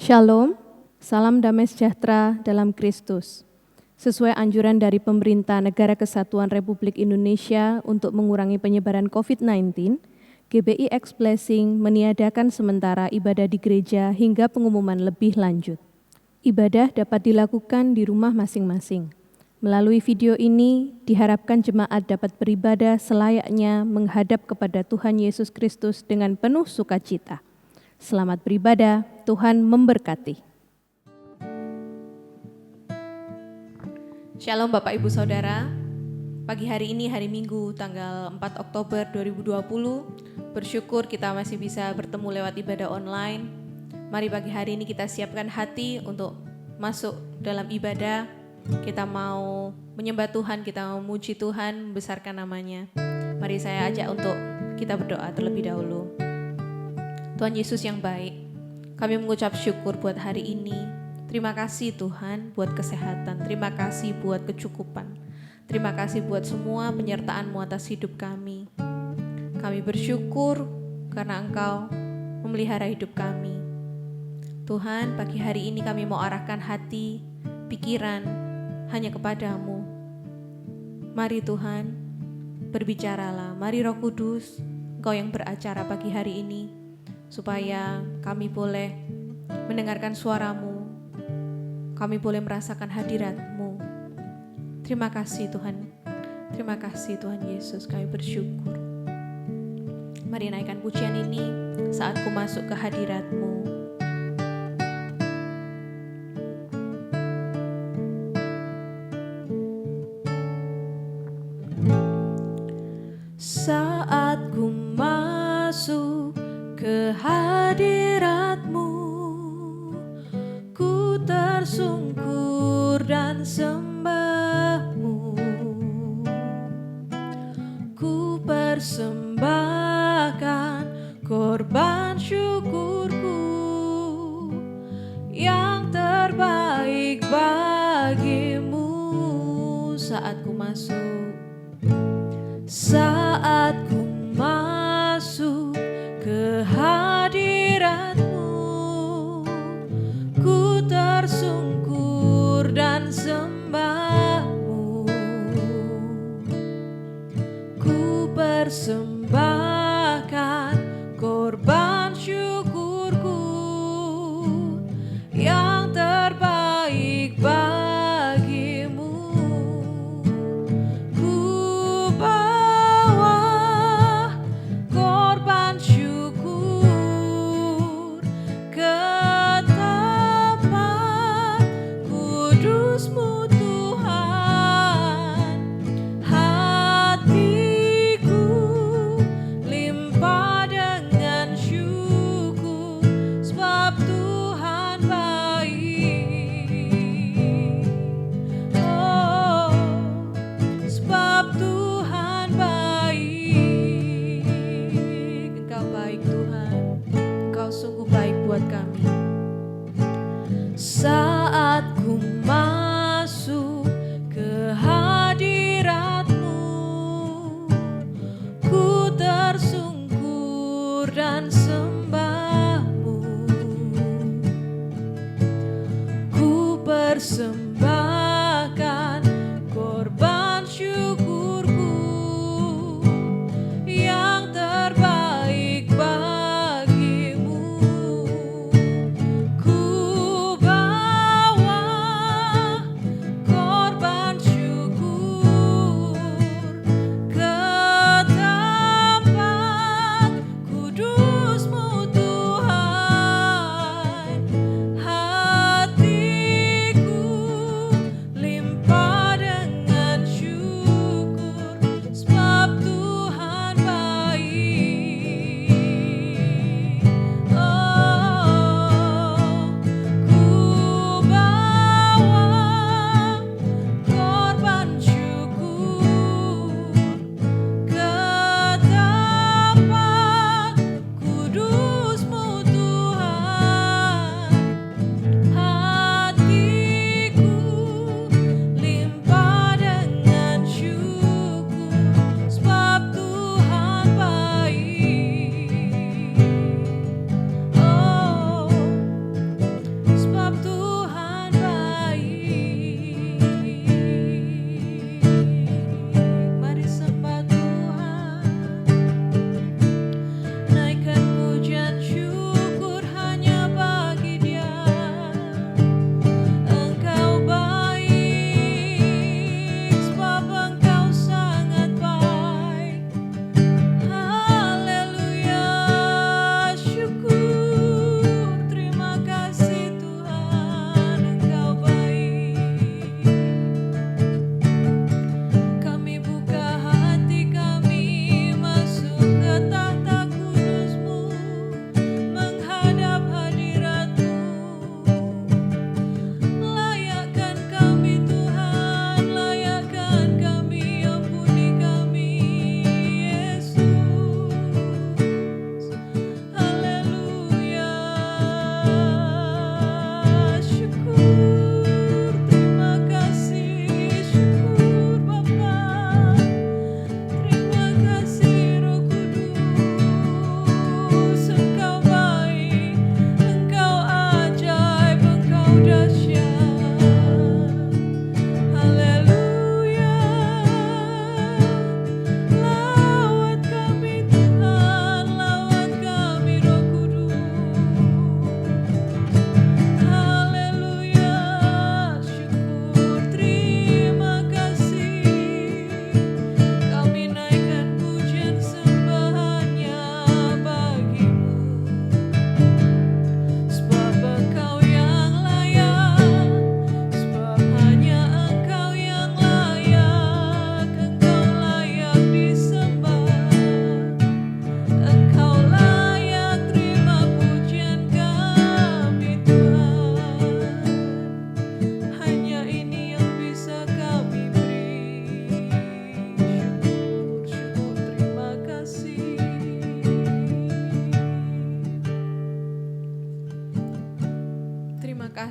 Shalom, salam damai sejahtera dalam Kristus. Sesuai anjuran dari pemerintah Negara Kesatuan Republik Indonesia untuk mengurangi penyebaran COVID-19, GBI X Blessing meniadakan sementara ibadah di gereja hingga pengumuman lebih lanjut. Ibadah dapat dilakukan di rumah masing-masing. Melalui video ini, diharapkan jemaat dapat beribadah selayaknya menghadap kepada Tuhan Yesus Kristus dengan penuh sukacita. Selamat beribadah, Tuhan memberkati. Shalom Bapak Ibu Saudara, pagi hari ini hari Minggu tanggal 4 Oktober 2020, bersyukur kita masih bisa bertemu lewat ibadah online. Mari pagi hari ini kita siapkan hati untuk masuk dalam ibadah, kita mau menyembah Tuhan, kita mau memuji Tuhan, membesarkan namanya. Mari saya ajak untuk kita berdoa terlebih dahulu. Tuhan Yesus yang baik, kami mengucap syukur buat hari ini. Terima kasih Tuhan buat kesehatan, terima kasih buat kecukupan, terima kasih buat semua penyertaan-Mu atas hidup kami. Kami bersyukur karena Engkau memelihara hidup kami. Tuhan, pagi hari ini kami mau arahkan hati, pikiran hanya kepadamu. Mari Tuhan, berbicaralah. Mari Roh Kudus, Engkau yang beracara pagi hari ini, supaya kami boleh mendengarkan suara-Mu, kami boleh merasakan hadirat-Mu. Terima kasih Tuhan, terima kasih Tuhan Yesus, kami bersyukur. Mari naikkan pujian ini saat ku masuk ke hadirat-Mu. Saat ku masuk ke hadirat-Mu, ku tersungkur dan sembah-Mu. Ku persembahkan korban syukurku yang terbaik bagimu. Saat ku masuk, saat ku masuk ke hadirat-Mu, ku tersungkur dan sembah-Mu. Ku persembahkan korban syukurku yang terbaik bagimu. Ku bawa korban syukur ke tempat kudus-Mu Tuhan. Hatiku limpah dengan syukur, sebab Tuhan baik. Oh, sebab Tuhan baik. Engkau baik Tuhan, Engkau sungguh baik buat kami. Saat ku masuk ke hadirat-Mu, ku tersungkur dan sembah-Mu. Ku persembahkan korban syukurku yang terbaik bagimu. Ku bawa korban syukur ke tempat kudus-Mu Tuhan. Hatiku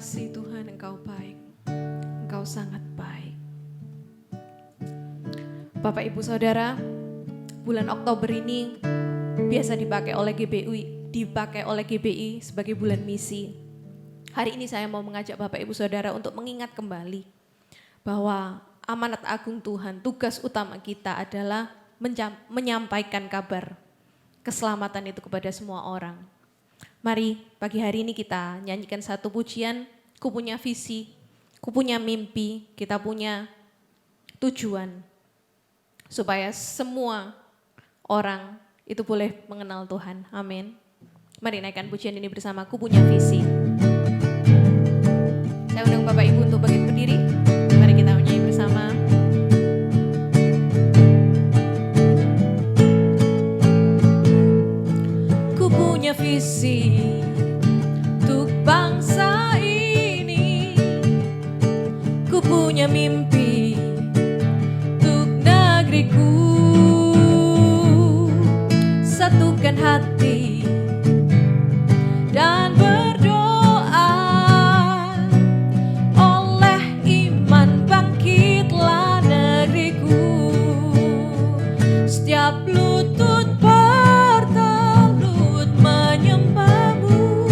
kasih Tuhan, Engkau baik, Engkau sangat baik. Bapak Ibu Saudara, bulan Oktober ini biasa dipakai oleh GBI sebagai bulan misi. Hari ini saya mau mengajak Bapak Ibu Saudara untuk mengingat kembali bahwa amanat agung Tuhan, tugas utama kita adalah menyampaikan kabar keselamatan itu kepada semua orang. Mari pagi hari ini kita nyanyikan satu pujian, ku punya visi, ku punya mimpi, kita punya tujuan. Supaya semua orang itu boleh mengenal Tuhan, amin. Mari naikkan pujian ini bersama, ku punya visi. Saya undang Bapak Ibu untuk bangkit berdiri, mari kita menyanyi bersama. Ku punya visi untuk bangsa ini, ku punya mimpi untuk negeriku, satukan hati dan berdoa, oleh iman bangkitlah negeriku, setiap lutut bertelut menyembahmu,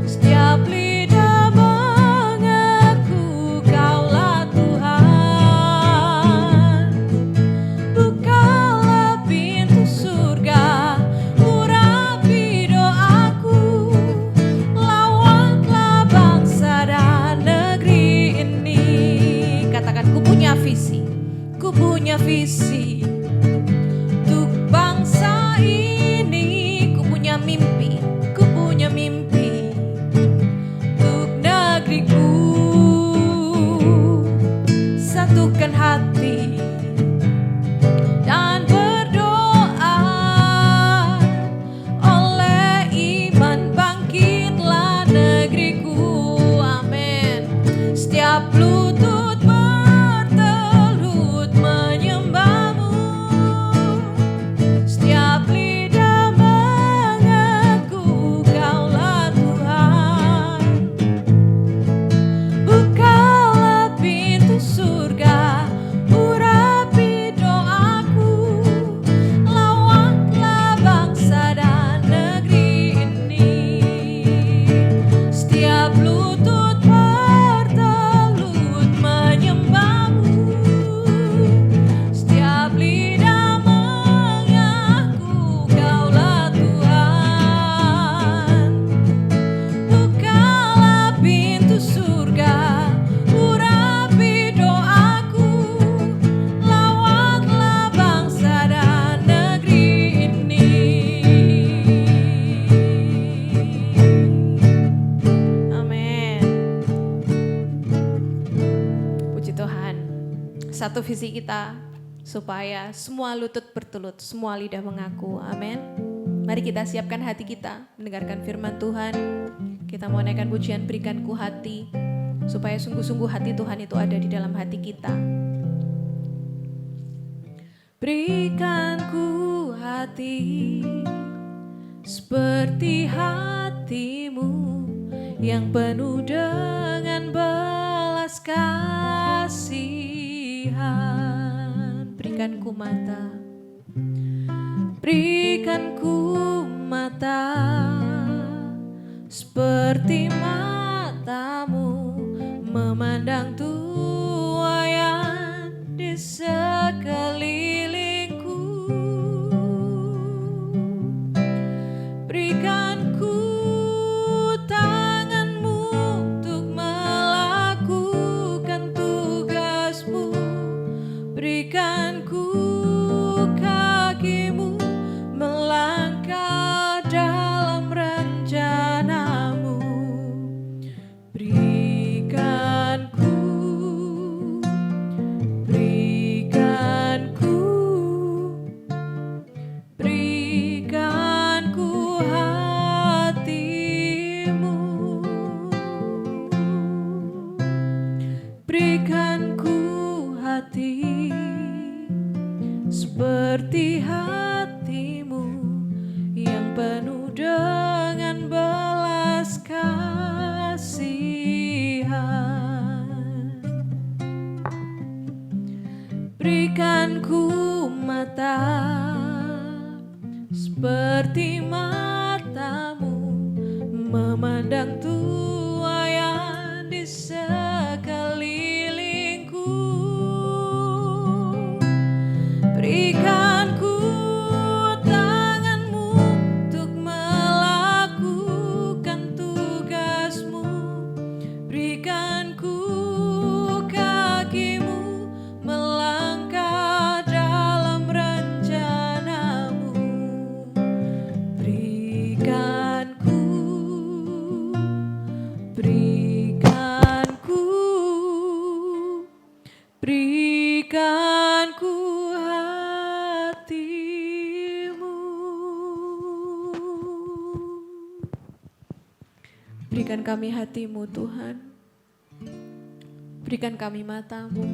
setiap lidah mengaku Kaulah Tuhan. Bukalah pintu surga, urapi doaku, lawatlah bangsa dan negeri ini. Katakan, ku punya visi, ku punya visi untuk bangsa ini, ku punya mimpi, ku punya mimpi untuk negeriku, satukan hati dan berdoa, oleh iman bangkitlah negeriku, amin. Setiap lutut bertelut menyembahmu, setiap lidah mengaku Kaulah Tuhan. Bukalah pintu surga, urapi doaku, lawatlah bangsa dan negeri ini. Setiap lutut bertelut menyembahmu, setiap lidah mengaku Kaulah Tuhan. Bukalah pintu surga, urapi doaku, lawatlah bangsa dan negeri ini. Amin. Puji Tuhan. Satu visi kita supaya semua lutut bertelut, semua lidah mengaku. Amin. Mari kita siapkan hati kita mendengarkan firman Tuhan. Kita mau naikkan pujian berikan ku hati, supaya sungguh-sungguh hati Tuhan itu ada di dalam hati kita. Berikan ku hati seperti hatimu, yang penuh dengan belas kasihan. Berikan ku mata, berikan ku mata seperti mata matamu memandang tuayan di sekelilingku. Berikan ku tanganmu untuk melakukan tugasmu. Berikan ku kakimu melangkah dalam rencanamu. Berikan ku hatimu. Berikan ku hati seperti hatimu yang penuh dengan belas kasihan. Berikan ku mata seperti matamu memandang tuayan di sekelilingku. Berikan ku tanganmu untuk melakukan tugasmu. Berikan ku kakimu melangkah dalam rencanamu. Berikan ku hatimu. Berikan kami hatimu Tuhan. Berikan kami matamu.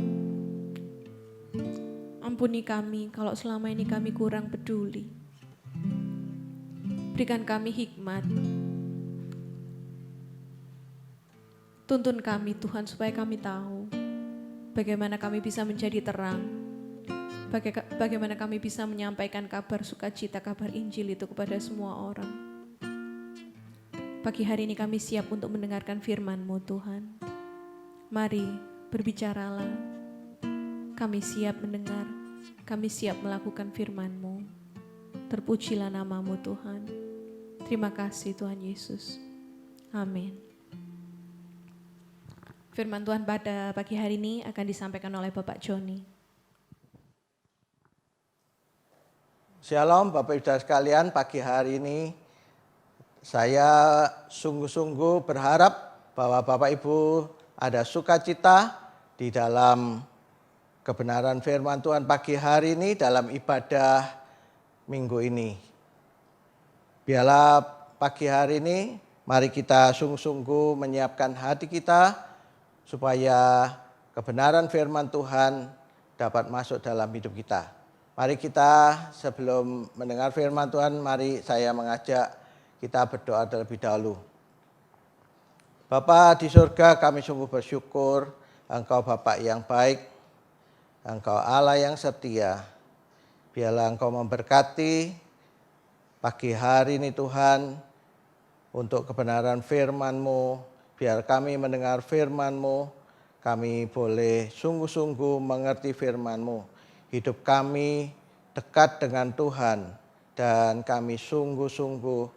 Ampuni kami kalau selama ini kami kurang peduli. Berikan kami hikmat. Tuntun kami Tuhan supaya kami tahu bagaimana kami bisa menjadi terang. Bagaimana kami bisa menyampaikan kabar sukacita, kabar Injil itu kepada semua orang. Pagi hari ini kami siap untuk mendengarkan firman-Mu Tuhan. Mari berbicaralah. Kami siap mendengar, kami siap melakukan firman-Mu. Terpujilah nama-Mu Tuhan. Terima kasih Tuhan Yesus. Amin. Firman Tuhan pada pagi hari ini akan disampaikan oleh Bapak Joni. Shalom Bapak Ibu Saudara sekalian, pagi hari ini saya sungguh-sungguh berharap bahwa Bapak Ibu ada sukacita di dalam kebenaran firman Tuhan pagi hari ini dalam ibadah minggu ini. Biarlah pagi hari ini mari kita sungguh-sungguh menyiapkan hati kita supaya kebenaran firman Tuhan dapat masuk dalam hidup kita. Mari kita sebelum mendengar firman Tuhan, mari saya mengajak kita berdoa terlebih dahulu. Bapa di surga, kami sungguh bersyukur Engkau Bapa yang baik, Engkau Allah yang setia. Biarlah Engkau memberkati pagi hari ini Tuhan untuk kebenaran firman-Mu. Biar kami mendengar firman-Mu, kami boleh sungguh-sungguh mengerti firman-Mu. Hidup kami dekat dengan Tuhan dan kami sungguh-sungguh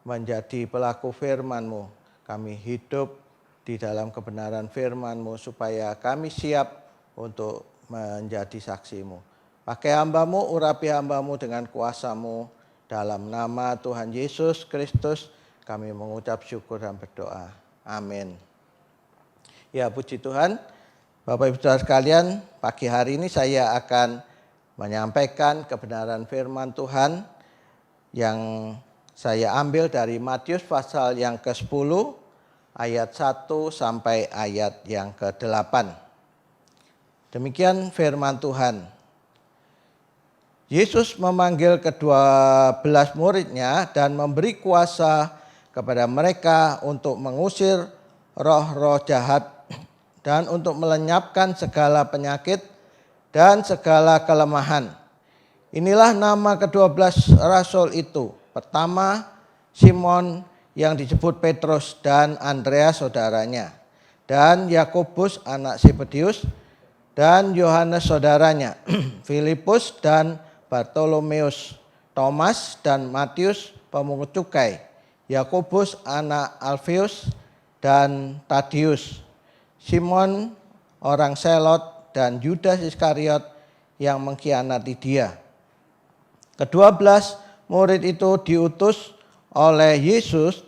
menjadi pelaku firman-Mu. Kami hidup di dalam kebenaran firman-Mu supaya kami siap untuk menjadi saksi-Mu. Pakai hamba-Mu, urapi hamba-Mu dengan kuasa-Mu. Dalam nama Tuhan Yesus Kristus kami mengucap syukur dan berdoa. Amin. Ya, puji Tuhan. Bapak Ibu Saudara sekalian, pagi hari ini saya akan menyampaikan kebenaran firman Tuhan yang saya ambil dari Matius pasal yang ke-10 ayat 1 sampai ayat yang ke-8. Demikian firman Tuhan. Yesus memanggil ke-12 muridnya dan memberi kuasa kepada mereka untuk mengusir roh-roh jahat dan untuk melenyapkan segala penyakit dan segala kelemahan. Inilah nama ke-12 rasul itu. Pertama, Simon yang disebut Petrus dan Andreas saudaranya, dan Yakobus anak Zebedius dan Yohanes saudaranya, Filipus dan Bartolomeus, Thomas dan Matius pemungut cukai, Yakobus anak Alfeus dan Tadius, Simon orang Selot dan Yudas Iskariot yang mengkhianati dia. Ke-12 murid itu diutus oleh Yesus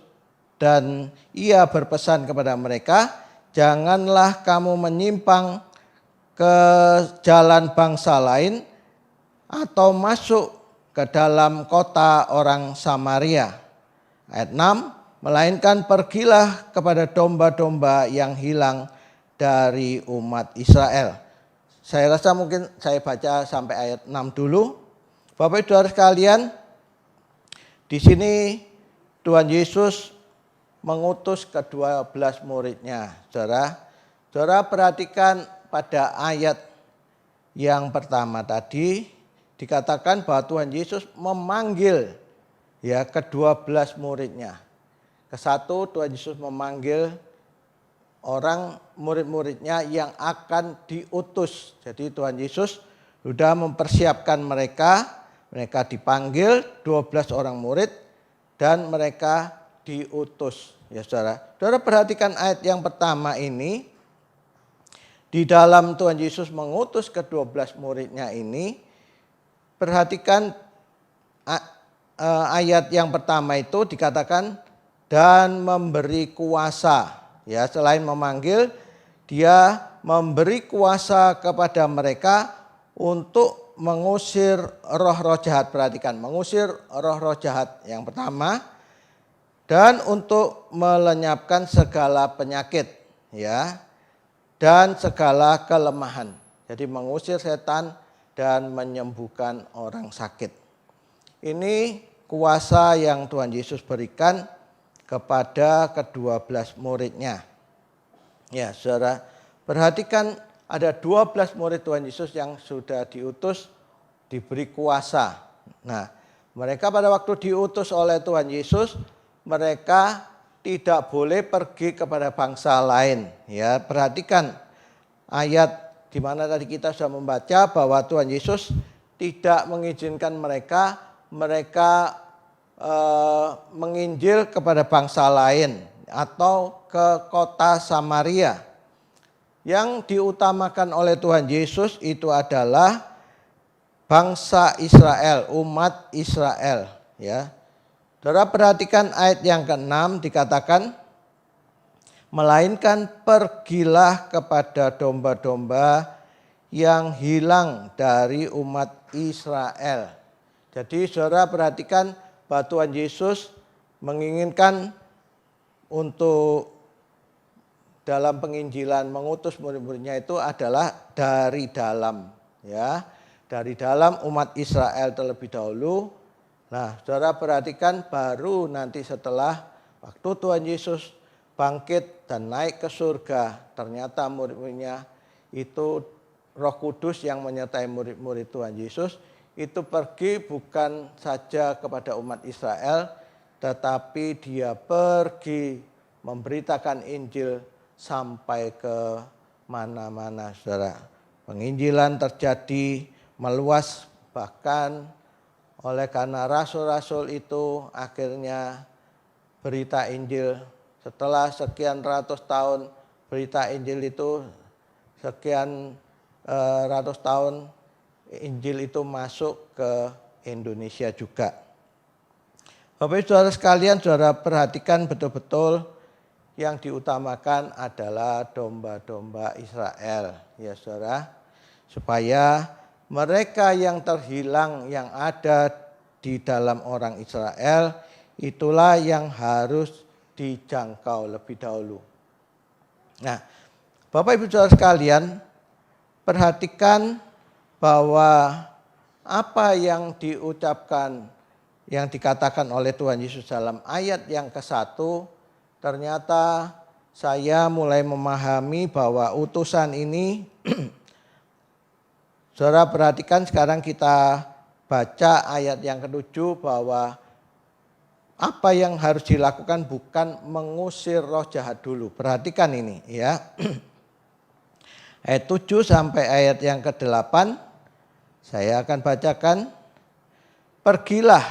dan ia berpesan kepada mereka, janganlah kamu menyimpang ke jalan bangsa lain atau masuk ke dalam kota orang Samaria. Ayat 6, melainkan pergilah kepada domba-domba yang hilang dari umat Israel. Saya rasa mungkin saya baca sampai ayat 6 dulu. Bapak Ibu Saudara sekalian, di sini Tuhan Yesus mengutus ke-12 muridnya. Saudara perhatikan pada ayat yang pertama tadi dikatakan bahwa Tuhan Yesus memanggil ke-12 muridnya. Ke-1 Tuhan Yesus memanggil orang murid-muridnya yang akan diutus. Jadi Tuhan Yesus sudah mempersiapkan mereka dipanggil 12 orang murid dan mereka diutus. Ya saudara, saudara perhatikan ayat yang pertama ini. Di dalam Tuhan Yesus mengutus ke-12 muridnya ini, perhatikan ayat yang pertama itu dikatakan dan memberi kuasa. Ya, selain memanggil, dia memberi kuasa kepada mereka untuk mengusir roh-roh jahat. Perhatikan, mengusir roh-roh jahat yang pertama, dan untuk melenyapkan segala penyakit, ya, dan segala kelemahan. Jadi mengusir setan dan menyembuhkan orang sakit. Ini kuasa yang Tuhan Yesus berikan kepada ke-12 muridnya. Ya, saudara, perhatikan ada 12 murid Tuhan Yesus yang sudah diutus, diberi kuasa. Nah, mereka pada waktu diutus oleh Tuhan Yesus, mereka tidak boleh pergi kepada bangsa lain. Ya, perhatikan ayat di mana tadi kita sudah membaca bahwa Tuhan Yesus tidak mengizinkan mereka menginjil kepada bangsa lain atau ke kota Samaria. Yang diutamakan oleh Tuhan Yesus itu adalah bangsa Israel, umat Israel, ya. Saudara perhatikan ayat yang ke-6 dikatakan, melainkan pergilah kepada domba-domba yang hilang dari umat Israel. Jadi saudara perhatikan bahwa Tuhan Yesus menginginkan untuk dalam penginjilan mengutus murid-muridnya itu adalah dari dalam, ya, dari dalam umat Israel terlebih dahulu. Nah, saudara perhatikan baru nanti setelah waktu Tuhan Yesus bangkit dan naik ke surga, ternyata murid-muridnya itu Roh Kudus yang menyertai murid-murid Tuhan Yesus itu pergi bukan saja kepada umat Israel, tetapi dia pergi memberitakan Injil sampai ke mana-mana, saudara. Penginjilan terjadi meluas, bahkan oleh karena rasul-rasul itu akhirnya berita Injil setelah sekian ratus tahun, berita Injil itu sekian ratus tahun, Injil itu masuk ke Indonesia juga. Bapak Ibu Saudara sekalian, saudara perhatikan betul-betul yang diutamakan adalah domba-domba Israel, ya saudara, supaya mereka yang terhilang yang ada di dalam orang Israel itulah yang harus dijangkau lebih dahulu. Nah, Bapak Ibu Saudara sekalian, perhatikan bahwa apa yang diucapkan, yang dikatakan oleh Tuhan Yesus dalam ayat yang ke-1, ternyata saya mulai memahami bahwa utusan ini saudara perhatikan sekarang kita baca ayat yang ke-7 bahwa apa yang harus dilakukan bukan mengusir roh jahat dulu. Perhatikan ini ya. Ayat 7 sampai ayat yang ke-8 saya akan bacakan. Pergilah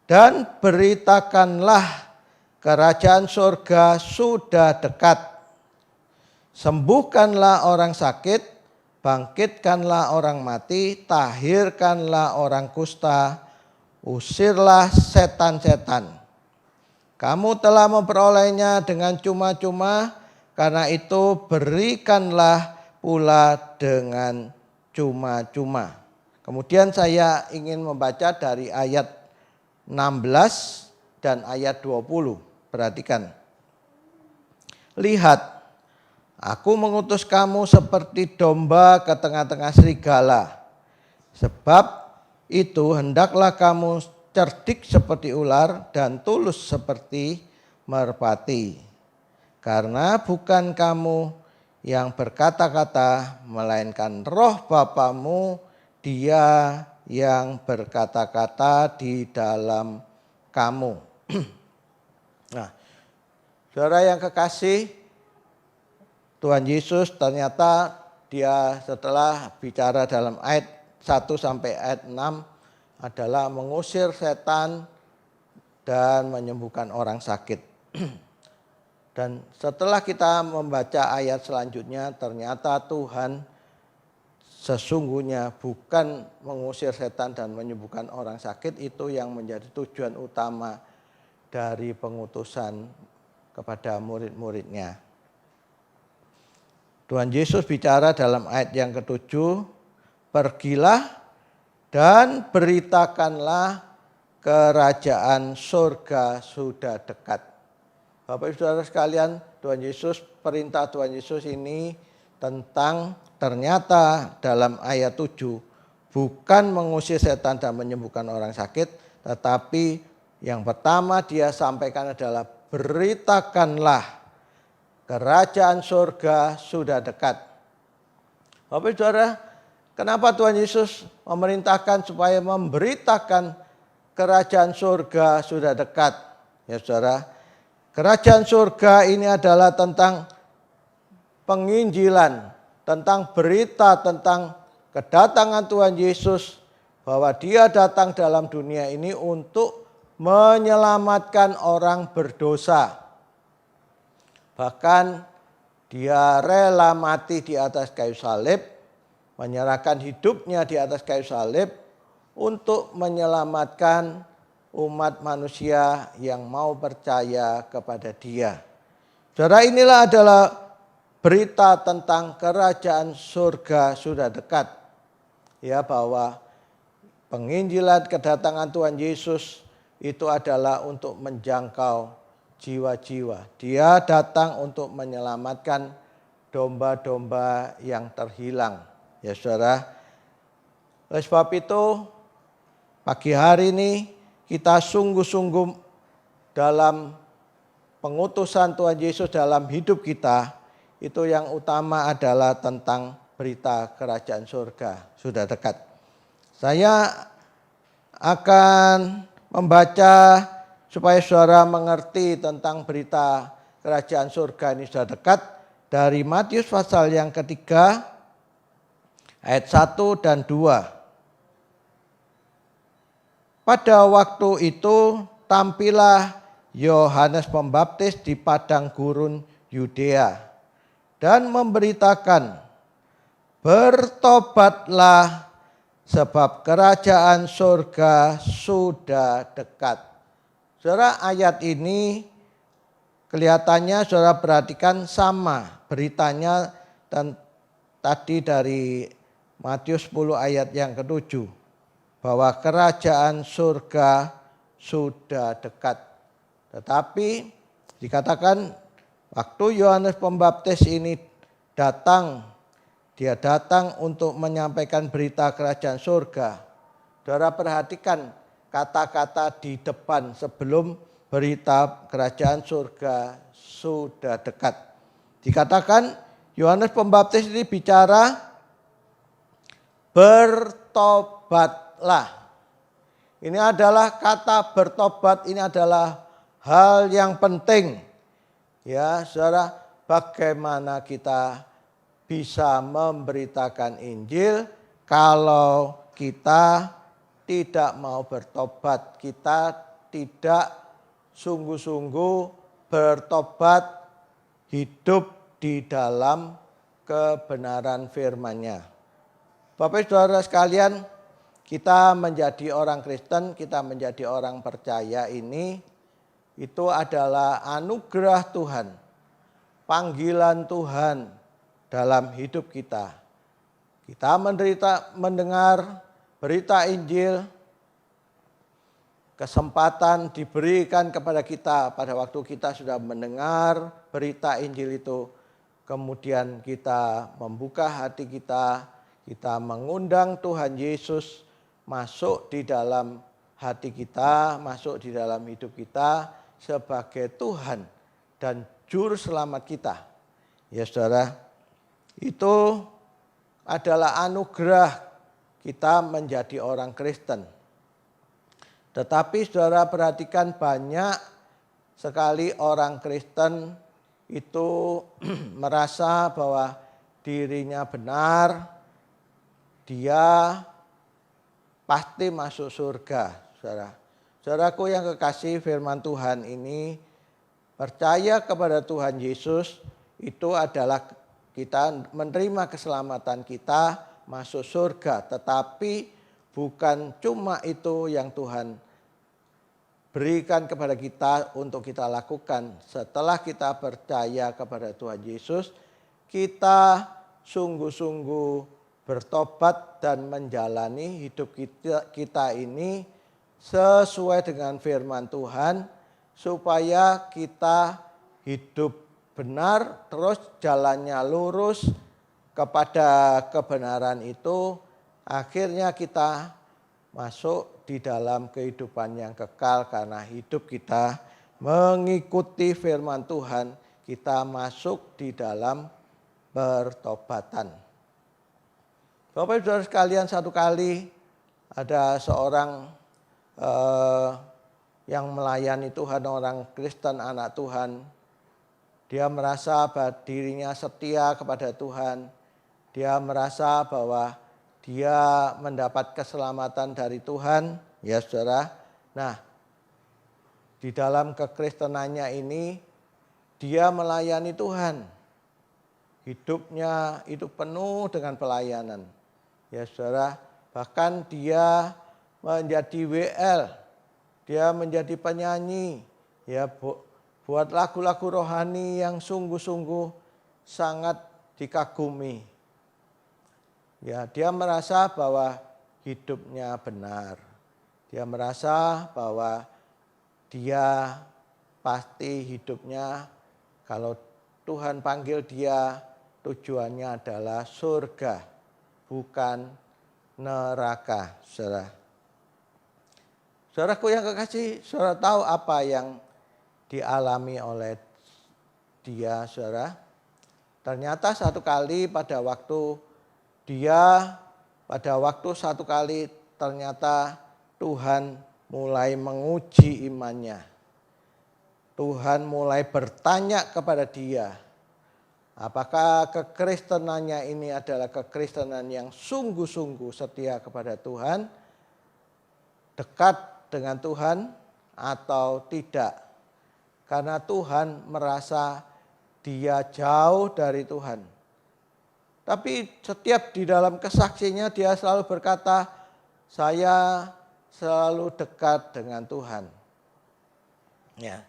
dan beritakanlah kerajaan surga sudah dekat. Sembuhkanlah orang sakit, bangkitkanlah orang mati, tahirkanlah orang kusta, usirlah setan-setan. Kamu telah memperolehnya dengan cuma-cuma, karena itu berikanlah pula dengan cuma-cuma. Kemudian saya ingin membaca dari ayat 16 dan ayat 20. Perhatikan. Lihat, aku mengutus kamu seperti domba ke tengah-tengah serigala. Sebab itu hendaklah kamu cerdik seperti ular dan tulus seperti merpati. Karena bukan kamu yang berkata-kata, melainkan roh Bapamu, Dia yang berkata-kata di dalam kamu. Nah, saudara yang kekasih, Tuhan Yesus ternyata dia setelah bicara dalam ayat 1 sampai ayat 6 adalah mengusir setan dan menyembuhkan orang sakit. Dan setelah kita membaca ayat selanjutnya, ternyata Tuhan sesungguhnya bukan mengusir setan dan menyembuhkan orang sakit, itu yang menjadi tujuan utama dari pengutusan kepada murid-muridnya. Tuhan Yesus bicara dalam ayat yang ke-7, pergilah dan beritakanlah kerajaan surga sudah dekat. Bapak Ibu Saudara sekalian, Tuhan Yesus, perintah Tuhan Yesus ini tentang ternyata dalam ayat 7 bukan mengusir setan dan menyembuhkan orang sakit, tetapi yang pertama dia sampaikan adalah beritakanlah kerajaan surga sudah dekat. Bapak Ibu Saudara, kenapa Tuhan Yesus memerintahkan supaya memberitakan kerajaan surga sudah dekat? Ya Saudara, kerajaan surga ini adalah tentang penginjilan, tentang berita tentang kedatangan Tuhan Yesus, bahwa dia datang dalam dunia ini untuk menyelamatkan orang berdosa. Bahkan dia rela mati di atas kayu salib, menyerahkan hidupnya di atas kayu salib untuk menyelamatkan umat manusia yang mau percaya kepada dia. Saudara, inilah adalah berita tentang kerajaan surga sudah dekat. Ya, bahwa penginjilan kedatangan Tuhan Yesus itu adalah untuk menjangkau jiwa-jiwa. Dia datang untuk menyelamatkan domba-domba yang terhilang. Ya Saudara, oleh sebab itu pagi hari ini kita sungguh-sungguh dalam pengutusan Tuhan Yesus dalam hidup kita. Itu yang utama adalah tentang berita kerajaan surga sudah dekat. Saya akan membaca supaya saudara mengerti tentang berita kerajaan surga ini sudah dekat dari Matius pasal yang ketiga ayat 1 dan 2. Pada waktu itu tampillah Yohanes Pembaptis di padang gurun Yudea dan memberitakan, bertobatlah sebab kerajaan surga sudah dekat. Saudara, ayat ini kelihatannya saudara perhatikan sama beritanya dan tadi dari Matius 10 ayat yang ke-7. Bahwa kerajaan surga sudah dekat. Tetapi dikatakan waktu Yohanes Pembaptis ini datang, dia datang untuk menyampaikan berita kerajaan surga. Saudara perhatikan kata-kata di depan sebelum berita kerajaan surga sudah dekat. Dikatakan Yohanes Pembaptis ini bicara bertobatlah. Ini adalah kata bertobat, ini adalah hal yang penting. Ya, saudara, bagaimana kita bisa memberitakan Injil kalau kita tidak mau bertobat, kita tidak sungguh-sungguh bertobat, hidup di dalam kebenaran firman-Nya. Bapak Saudara sekalian, kita menjadi orang Kristen, kita menjadi orang percaya ini, itu adalah anugerah Tuhan, panggilan Tuhan dalam hidup kita. Kita mendengar berita Injil, kesempatan diberikan kepada kita pada waktu kita sudah mendengar berita Injil itu. Kemudian kita membuka hati kita mengundang Tuhan Yesus masuk di dalam hati kita, masuk di dalam hidup kita sebagai Tuhan dan Juru Selamat kita. Ya saudara, itu adalah anugerah kita menjadi orang Kristen. Tetapi saudara perhatikan, banyak sekali orang Kristen itu merasa bahwa dirinya benar, dia pasti masuk surga, saudara. Saudaraku yang kekasih, firman Tuhan ini, percaya kepada Tuhan Yesus itu adalah kita menerima keselamatan kita masuk surga. Tetapi bukan cuma itu yang Tuhan berikan kepada kita untuk kita lakukan. Setelah kita percaya kepada Tuhan Yesus, kita sungguh-sungguh bertobat dan menjalani hidup kita ini sesuai dengan firman Tuhan, supaya kita hidup benar, terus jalannya lurus kepada kebenaran itu, akhirnya kita masuk di dalam kehidupan yang kekal karena hidup kita mengikuti firman Tuhan, kita masuk di dalam pertobatan. Bapak Saudara sekalian, satu kali ada seorang yang melayani Tuhan, orang Kristen, anak Tuhan. Dia merasa bahwa dirinya setia kepada Tuhan. Dia merasa bahwa dia mendapat keselamatan dari Tuhan, ya saudara. Nah, di dalam kekristenannya ini dia melayani Tuhan. Hidupnya itu penuh dengan pelayanan. Ya saudara, bahkan dia menjadi WL, dia menjadi penyanyi, ya buat lagu-lagu rohani yang sungguh-sungguh sangat dikagumi. Ya, dia merasa bahwa hidupnya benar. Dia merasa bahwa dia pasti hidupnya, kalau Tuhan panggil dia, tujuannya adalah surga, bukan neraka, saudara. Saudaraku yang kekasih, saudara tahu apa yang dialami oleh dia, saudara? Ternyata satu kali ternyata Tuhan mulai menguji imannya. Tuhan mulai bertanya kepada dia, apakah kekristenannya ini adalah kekristenan yang sungguh-sungguh setia kepada Tuhan, dekat dengan Tuhan atau tidak. Karena Tuhan merasa dia jauh dari Tuhan. Tapi setiap di dalam kesaksiannya dia selalu berkata, saya selalu dekat dengan Tuhan. Ya.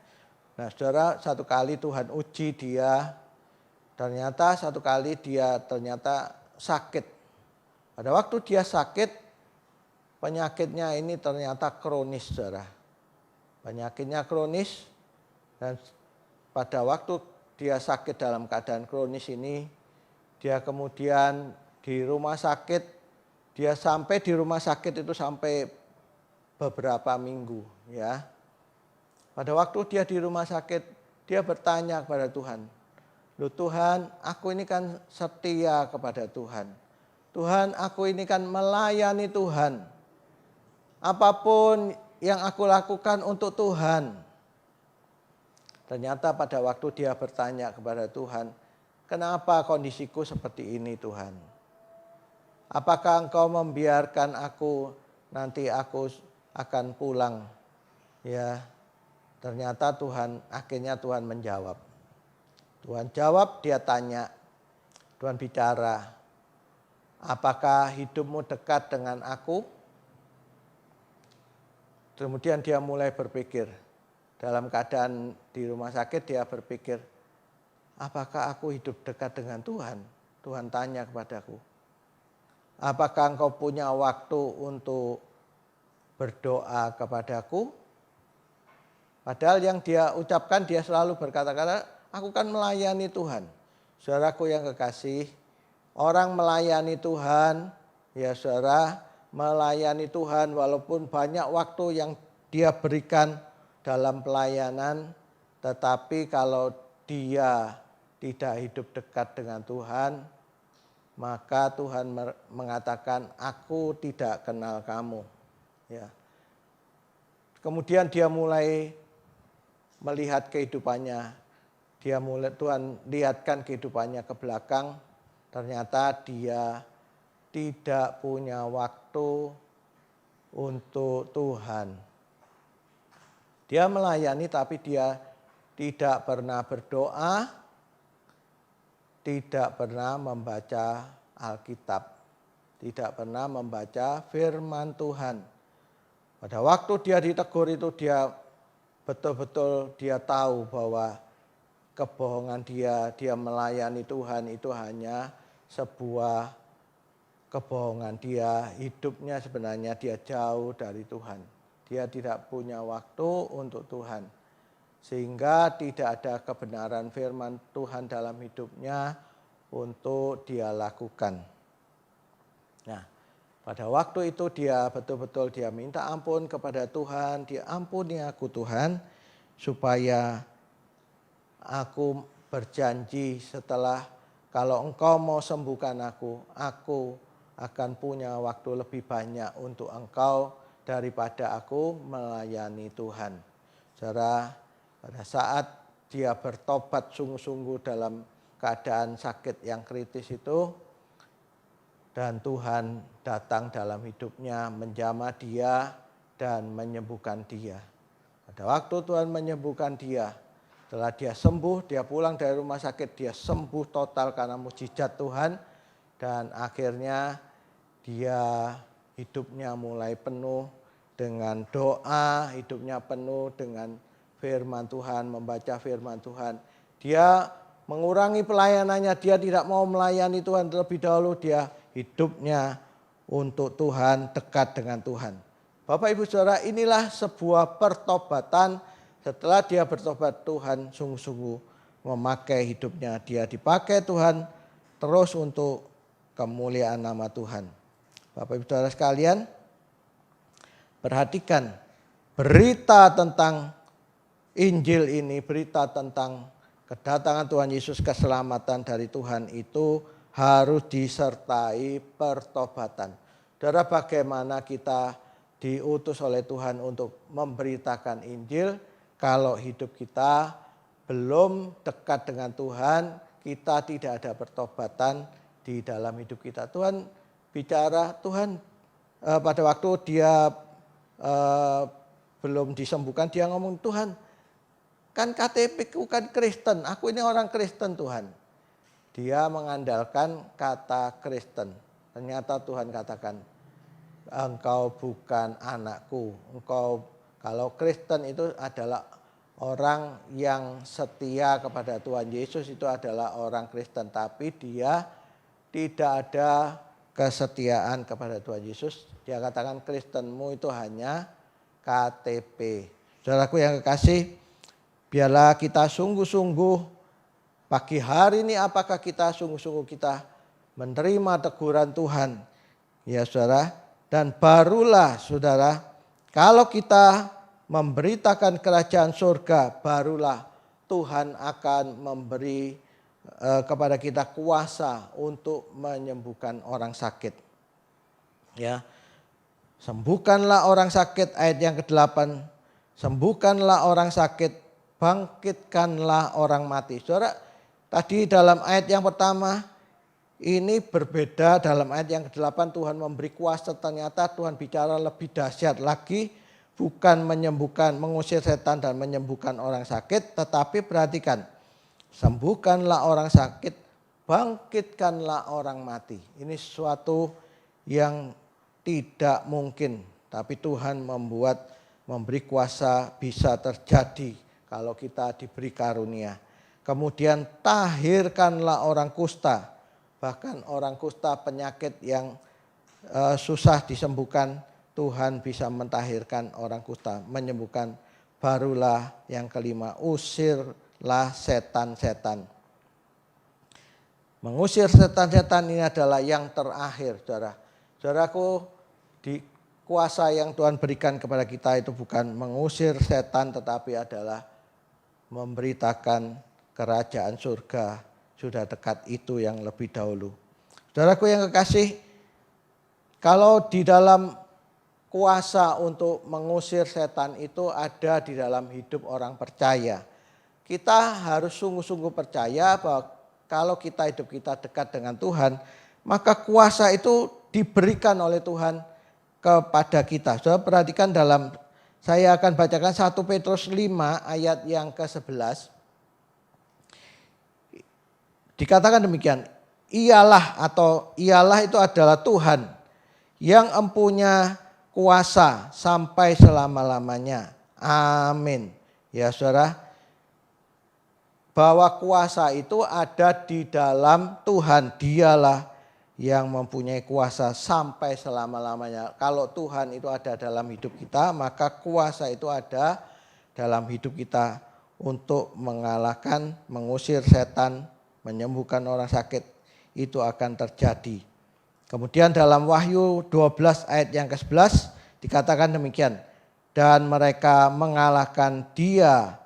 Nah saudara, satu kali Tuhan uji dia, ternyata satu kali dia ternyata sakit. Pada waktu dia sakit, penyakitnya ini ternyata kronis, saudara. Penyakitnya kronis, dan pada waktu dia sakit dalam keadaan kronis ini, dia kemudian di rumah sakit, dia sampai di rumah sakit itu sampai beberapa minggu, ya. Pada waktu dia di rumah sakit, dia bertanya kepada Tuhan, "Loh Tuhan, aku ini kan setia kepada Tuhan. Tuhan, aku ini kan melayani Tuhan. apapun yang aku lakukan untuk Tuhan. Ternyata pada waktu dia bertanya kepada Tuhan, kenapa kondisiku seperti ini Tuhan? Apakah Engkau membiarkan nanti aku akan pulang? Ya, ternyata akhirnya Tuhan menjawab. Tuhan jawab, dia tanya, Tuhan bicara, apakah hidupmu dekat dengan aku? Kemudian dia mulai berpikir, dalam keadaan di rumah sakit dia berpikir, apakah aku hidup dekat dengan Tuhan? Tuhan tanya kepadaku, apakah engkau punya waktu untuk berdoa kepadaku? Padahal yang dia ucapkan, dia selalu berkata-kata, aku kan melayani Tuhan. Saudaraku yang kekasih, orang melayani Tuhan, ya saudara, melayani Tuhan walaupun banyak waktu yang dia berikan dalam pelayanan, tetapi kalau dia tidak hidup dekat dengan Tuhan, maka Tuhan mengatakan, aku tidak kenal kamu. Ya. Kemudian dia mulai melihat kehidupannya, Tuhan lihatkan kehidupannya ke belakang, ternyata dia tidak punya waktu untuk Tuhan. Dia melayani tapi dia tidak pernah berdoa, tidak pernah membaca Alkitab, tidak pernah membaca firman Tuhan. Pada waktu dia ditegur itu dia betul-betul dia tahu bahwa kebohongan dia melayani Tuhan itu hanya sebuah kebohongan. Hidupnya sebenarnya dia jauh dari Tuhan. Dia tidak punya waktu untuk Tuhan. Sehingga tidak ada kebenaran firman Tuhan dalam hidupnya untuk dia lakukan. Nah, pada waktu itu dia betul-betul dia minta ampun kepada Tuhan. Dia ampuni aku Tuhan, supaya aku berjanji setelah kalau Engkau mau sembuhkan aku akan punya waktu lebih banyak untuk Engkau daripada aku melayani Tuhan. Saudara, pada saat dia bertobat sungguh-sungguh dalam keadaan sakit yang kritis itu, dan Tuhan datang dalam hidupnya, menjamah dia dan menyembuhkan dia. Pada waktu Tuhan menyembuhkan dia, setelah dia sembuh, dia pulang dari rumah sakit, dia sembuh total karena mukjizat Tuhan, dan akhirnya dia hidupnya mulai penuh dengan doa, hidupnya penuh dengan firman Tuhan, membaca firman Tuhan. Dia mengurangi pelayanannya, dia tidak mau melayani Tuhan terlebih dahulu, dia hidupnya untuk Tuhan, dekat dengan Tuhan. Bapak Ibu Saudara, inilah sebuah pertobatan. Setelah dia bertobat, Tuhan sungguh-sungguh memakai hidupnya. Dia dipakai Tuhan terus untuk kemuliaan nama Tuhan. Bapak Ibu Saudara sekalian, perhatikan berita tentang Injil ini, berita tentang kedatangan Tuhan Yesus, keselamatan dari Tuhan itu harus disertai pertobatan. Saudara, bagaimana kita diutus oleh Tuhan untuk memberitakan Injil kalau hidup kita belum dekat dengan Tuhan, kita tidak ada pertobatan di dalam hidup kita. Tuhan bicara, Tuhan pada waktu dia belum disembuhkan, dia ngomong, Tuhan kan KTP ku kan Kristen, aku ini orang Kristen Tuhan. Dia mengandalkan kata Kristen. Ternyata Tuhan katakan, engkau bukan anakku. Engkau, kalau Kristen itu adalah orang yang setia kepada Tuhan Yesus, itu adalah orang Kristen. Tapi dia tidak ada kesetiaan kepada Tuhan Yesus. Dia katakan Kristenmu itu hanya KTP. Saudaraku yang kekasih, biarlah kita sungguh-sungguh pagi hari ini, apakah kita sungguh-sungguh kita menerima teguran Tuhan, ya saudara. Dan barulah saudara, kalau kita memberitakan kerajaan surga, barulah Tuhan akan memberi kepada kita kuasa untuk menyembuhkan orang sakit. Ya, Sembuhkanlah orang sakit, ayat yang ke-8. Sembuhkanlah orang sakit, bangkitkanlah orang mati. Saudara, tadi dalam ayat yang pertama ini berbeda. Dalam ayat yang ke-8 Tuhan memberi kuasa, ternyata Tuhan bicara lebih dahsyat lagi. Bukan menyembuhkan, mengusir setan dan menyembuhkan orang sakit. Tetapi perhatikan, sembuhkanlah orang sakit, bangkitkanlah orang mati. Ini sesuatu yang tidak mungkin. Tapi Tuhan memberi kuasa, bisa terjadi kalau kita diberi karunia. Kemudian tahirkanlah orang kusta. Bahkan orang kusta, penyakit yang susah disembuhkan, Tuhan bisa mentahirkan orang kusta, menyembuhkan. Barulah yang kelima, usirlah setan-setan. Mengusir setan-setan ini adalah yang terakhir, saudara. Saudaraku, di kuasa yang Tuhan berikan kepada kita itu bukan mengusir setan, tetapi adalah memberitakan kerajaan surga sudah dekat, itu yang lebih dahulu. Saudaraku yang kekasih, kalau di dalam kuasa untuk mengusir setan itu ada di dalam hidup orang percaya. Kita harus sungguh-sungguh percaya bahwa kalau kita hidup kita dekat dengan Tuhan, maka kuasa itu diberikan oleh Tuhan kepada kita. Saudara perhatikan saya akan bacakan 1 Petrus 5 ayat yang ke-11. Dikatakan demikian, ialah itu adalah Tuhan yang empunya kuasa sampai selama-lamanya. Amin. Ya saudara, bahwa kuasa itu ada di dalam Tuhan. Dialah yang mempunyai kuasa sampai selama-lamanya. Kalau Tuhan itu ada dalam hidup kita, maka kuasa itu ada dalam hidup kita untuk mengalahkan, mengusir setan, menyembuhkan orang sakit. Itu akan terjadi. Kemudian dalam Wahyu 12 ayat yang ke-11 dikatakan demikian. Dan mereka mengalahkan dia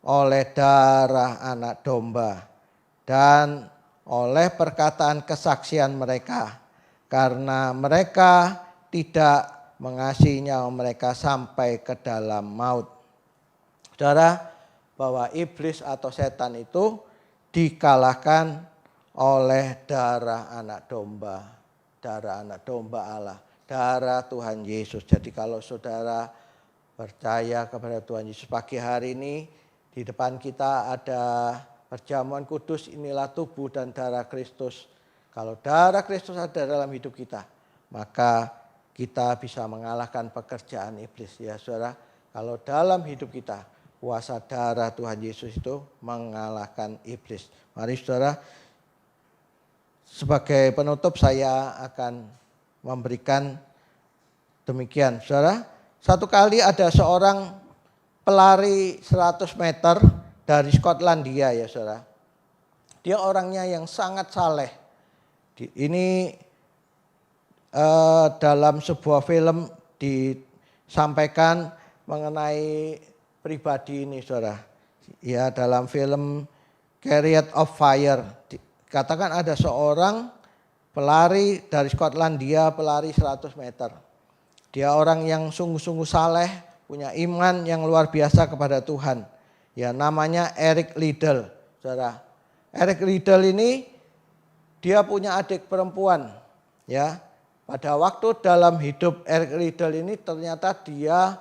oleh darah anak domba dan oleh perkataan kesaksian mereka. Karena mereka tidak mengasihi nyawa mereka sampai ke dalam maut. Saudara, bahwa iblis atau setan itu dikalahkan oleh darah anak domba. Darah anak domba Allah, darah Tuhan Yesus. Jadi kalau saudara percaya kepada Tuhan Yesus, pagi hari ini di depan kita ada perjamuan kudus, inilah tubuh dan darah Kristus. Kalau darah Kristus ada dalam hidup kita, maka kita bisa mengalahkan pekerjaan iblis. Ya saudara, kalau dalam hidup kita kuasa darah Tuhan Yesus itu mengalahkan iblis. Mari saudara, sebagai penutup saya akan memberikan demikian. Saudara, satu kali ada seorang pelari 100 meter dari Skotlandia ya saudara. Dia orangnya yang sangat saleh. Ini dalam sebuah film disampaikan mengenai pribadi ini saudara. Ya, dalam film Chariot of Fire. Katakan ada seorang pelari dari Skotlandia, pelari 100 meter. Dia orang yang sungguh-sungguh saleh, punya iman yang luar biasa kepada Tuhan. Ya, namanya Eric Liddell. Saudara, Eric Liddell ini dia punya adik perempuan. Ya, pada waktu dalam hidup Eric Liddell ini ternyata dia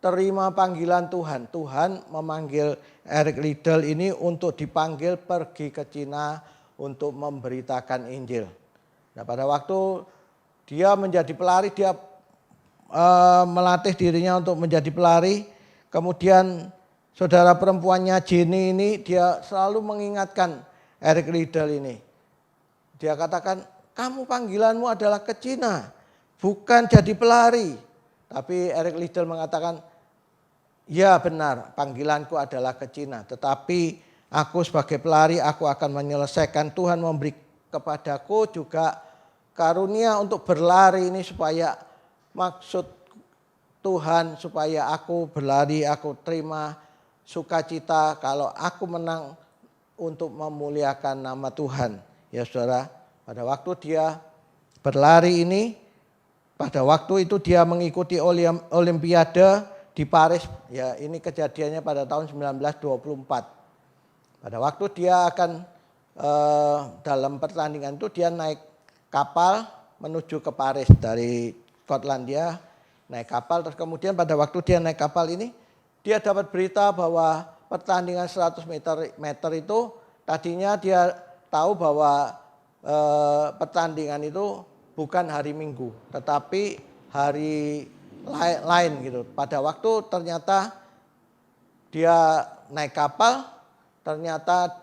terima panggilan Tuhan. Tuhan memanggil Eric Liddell ini untuk dipanggil pergi ke Cina untuk memberitakan Injil. Nah, pada waktu dia menjadi pelari, dia melatih dirinya untuk menjadi pelari. Kemudian saudara perempuannya Jenny ini dia selalu mengingatkan Eric Liddell ini. Dia katakan, kamu panggilanmu adalah ke Cina, bukan jadi pelari. Tapi Eric Liddell mengatakan, ya benar, panggilanku adalah ke Cina, tetapi aku sebagai pelari, aku akan menyelesaikan. Tuhan memberi kepadaku juga karunia untuk berlari ini supaya maksud Tuhan supaya aku berlari, aku terima sukacita kalau aku menang untuk memuliakan nama Tuhan. Ya saudara, pada waktu dia berlari ini pada waktu itu dia mengikuti Olimpiade di Paris. Ya, ini kejadiannya pada tahun 1924. Pada waktu dia akan dalam pertandingan itu dia naik kapal menuju ke Paris dari Skotlandia, naik kapal. Terus kemudian pada waktu dia naik kapal ini dia dapat berita bahwa pertandingan 100 meter itu tadinya dia tahu bahwa pertandingan itu bukan hari Minggu tetapi hari lain gitu. Pada waktu ternyata dia naik kapal, ternyata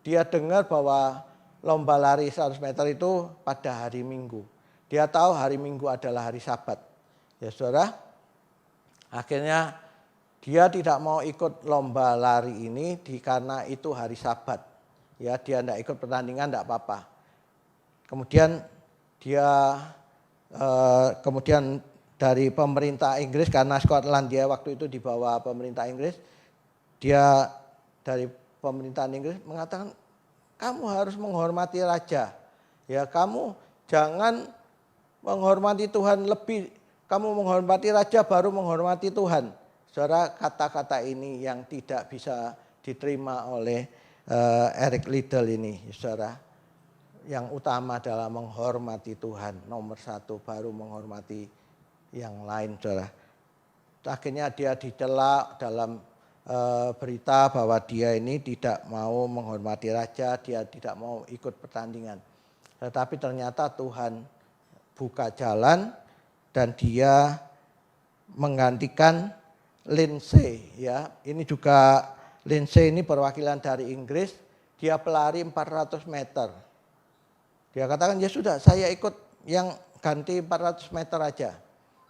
dia dengar bahwa lomba lari 100 meter itu pada hari Minggu. Dia tahu hari Minggu adalah hari Sabat. Ya saudara, akhirnya dia tidak mau ikut lomba lari ini karena itu hari Sabat. Ya, dia tidak ikut pertandingan tidak apa-apa. Kemudian dia kemudian dari pemerintah Inggris, karena Skotlandia waktu itu di bawah pemerintah Inggris, dia dari pemerintahan Inggris mengatakan kamu harus menghormati raja. Ya, kamu jangan menghormati Tuhan lebih, kamu menghormati raja baru menghormati Tuhan. Saudara, kata-kata ini yang tidak bisa diterima oleh Eric Liddell ini, saudara. Yang utama adalah menghormati Tuhan, nomor satu, baru menghormati yang lain, saudara. Akhirnya dia dicela dalam berita bahwa dia ini tidak mau menghormati raja, dia tidak mau ikut pertandingan. Tetapi ternyata Tuhan buka jalan dan dia menggantikan Lindsay. Ya, ini juga Lindsay ini perwakilan dari Inggris, dia pelari 400 meter. Dia katakan ya sudah saya ikut yang ganti 400 meter aja.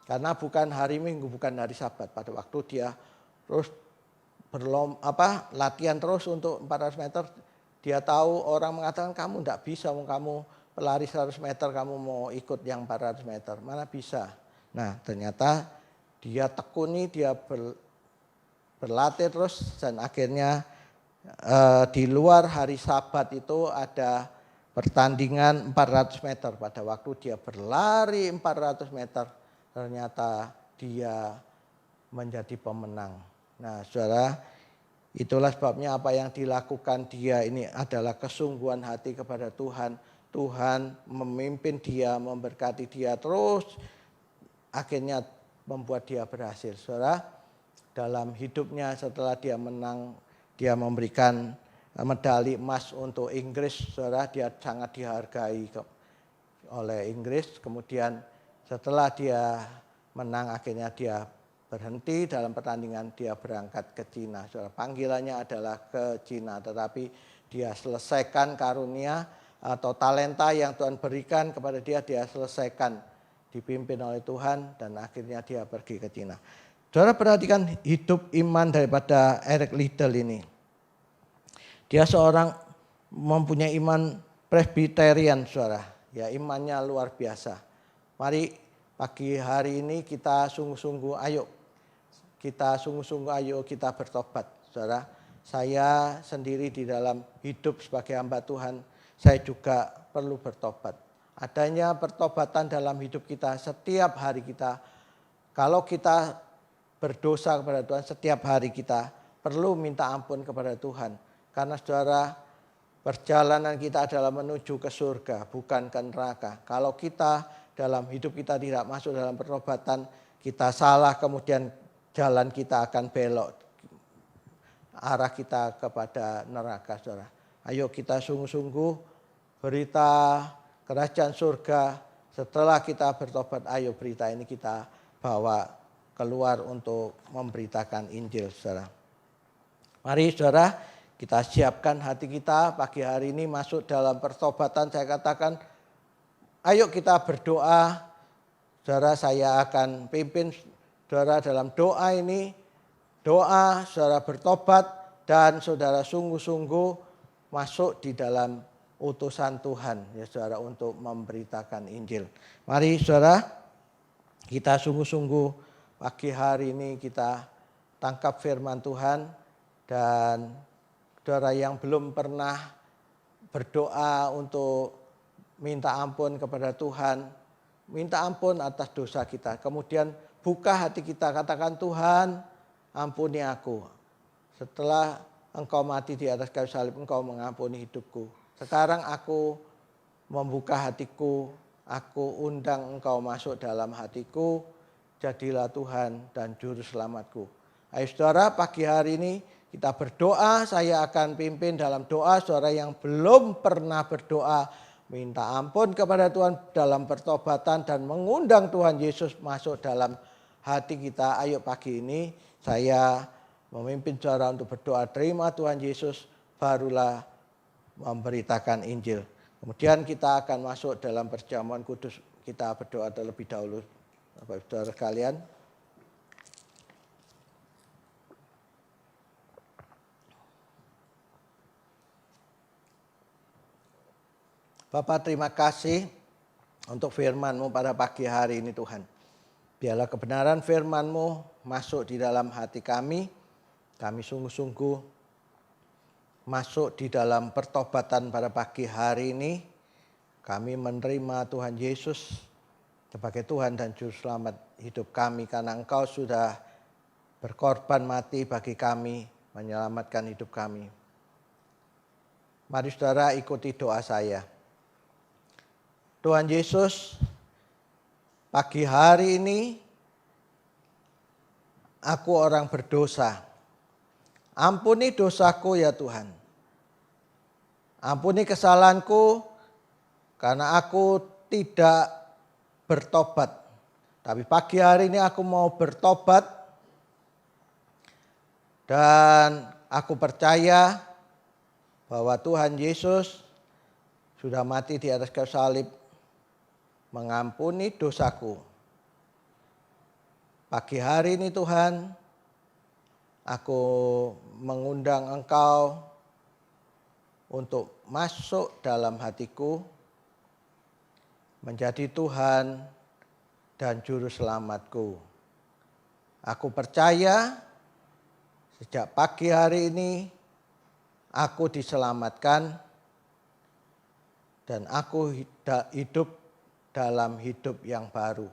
Karena bukan hari Minggu, bukan hari Sabat. Pada waktu dia terus latihan terus untuk 400 meter, dia tahu orang mengatakan kamu tidak bisa, kamu pelari 100 meter, kamu mau ikut yang 400 meter, mana bisa. Nah ternyata dia tekuni, dia berlatih terus dan akhirnya di luar hari Sabat itu ada pertandingan 400 meter. Pada waktu dia berlari 400 meter, ternyata dia menjadi pemenang. Nah saudara, itulah sebabnya apa yang dilakukan dia ini adalah kesungguhan hati kepada Tuhan. Tuhan memimpin dia, memberkati dia terus, akhirnya membuat dia berhasil. Saudara, dalam hidupnya setelah dia menang, dia memberikan medali emas untuk Inggris. Saudara, dia sangat dihargai oleh Inggris. Kemudian setelah dia menang, akhirnya dia berhenti dalam pertandingan, dia berangkat ke Cina. Saudara, panggilannya adalah ke Cina, tetapi dia selesaikan karunia atau talenta yang Tuhan berikan kepada dia, dia selesaikan, dipimpin oleh Tuhan dan akhirnya dia pergi ke Cina. Saudara, perhatikan hidup iman daripada Eric Liddell ini. Dia seorang mempunyai iman Presbyterian, saudara. Ya, imannya luar biasa. Mari pagi hari ini kita sungguh-sungguh ayo kita bertobat. Saudara, saya sendiri di dalam hidup sebagai hamba Tuhan, saya juga perlu bertobat. Adanya pertobatan dalam hidup kita setiap hari kita. Kalau kita berdosa kepada Tuhan, setiap hari kita perlu minta ampun kepada Tuhan. Karena saudara, perjalanan kita adalah menuju ke surga, bukan ke neraka. Kalau kita dalam hidup kita tidak masuk dalam pertobatan, kita salah, kemudian jalan kita akan belok, arah kita kepada neraka, saudara. Ayo kita sungguh-sungguh berita kerajaan surga. Setelah kita bertobat, ayo berita ini kita bawa keluar untuk memberitakan Injil, saudara. Mari saudara, kita siapkan hati kita pagi hari ini masuk dalam pertobatan. Saya katakan, ayo kita berdoa. Saudara, saya akan pimpin saudara dalam doa ini. Doa, saudara bertobat dan saudara sungguh-sungguh masuk di dalam utusan Tuhan, ya saudara, untuk memberitakan Injil. Mari saudara, kita sungguh-sungguh pagi hari ini kita tangkap firman Tuhan. Dan saudara yang belum pernah berdoa untuk minta ampun kepada Tuhan, minta ampun atas dosa kita. Kemudian buka hati kita, katakan, Tuhan ampuni aku. Setelah Engkau mati di atas kayu salib, Engkau mengampuni hidupku. Sekarang aku membuka hatiku, aku undang Engkau masuk dalam hatiku, jadilah Tuhan dan Juru Selamatku. Ayo saudara, pagi hari ini kita berdoa. Saya akan pimpin dalam doa. Saudara yang belum pernah berdoa, minta ampun kepada Tuhan dalam pertobatan dan mengundang Tuhan Yesus masuk dalam hati kita. Ayo pagi ini saya memimpin saudara untuk berdoa, terima Tuhan Yesus, barulah memberitakan Injil. Kemudian kita akan masuk dalam perjamuan kudus. Kita berdoa terlebih dahulu. Bapak Ibu saudara sekalian. Bapak, terima kasih untuk firman-Mu pada pagi hari ini Tuhan. Biarlah kebenaran firman-Mu masuk di dalam hati kami. Kami sungguh-sungguh masuk di dalam pertobatan pada pagi hari ini. Kami menerima Tuhan Yesus sebagai Tuhan dan Juru Selamat hidup kami. Karena Engkau sudah berkorban mati bagi kami, menyelamatkan hidup kami. Mari saudara ikuti doa saya. Tuhan Yesus, pagi hari ini aku orang berdosa. Ampuni dosaku ya Tuhan. Ampuni kesalahanku karena aku tidak bertobat. Tapi pagi hari ini aku mau bertobat. Dan aku percaya bahwa Tuhan Yesus sudah mati di atas kayu salib, mengampuni dosaku. Pagi hari ini Tuhan, aku mengundang Engkau untuk masuk dalam hatiku, menjadi Tuhan dan Juru Selamatku. Aku percaya sejak pagi hari ini aku diselamatkan dan aku hidup dalam hidup yang baru.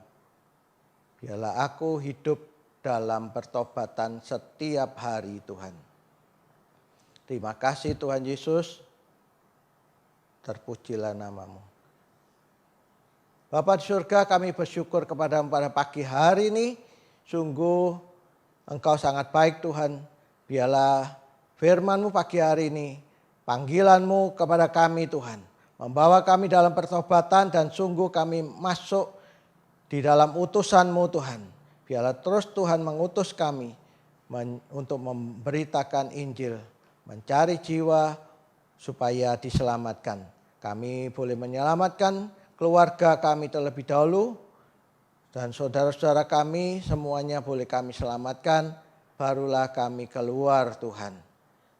Biarlah aku hidup dalam pertobatan setiap hari Tuhan. Terima kasih Tuhan Yesus, terpujilah nama-Mu. Bapa di surga, kami bersyukur kepada-Mu pada pagi hari ini. Sungguh Engkau sangat baik Tuhan. Biarlah firman-Mu pagi hari ini, panggilan-Mu kepada kami Tuhan, membawa kami dalam pertobatan dan sungguh kami masuk di dalam utusan-Mu Tuhan. Biarlah terus Tuhan mengutus kami untuk memberitakan Injil, mencari jiwa supaya diselamatkan. Kami boleh menyelamatkan keluarga kami terlebih dahulu dan saudara-saudara kami semuanya boleh kami selamatkan, barulah kami keluar Tuhan.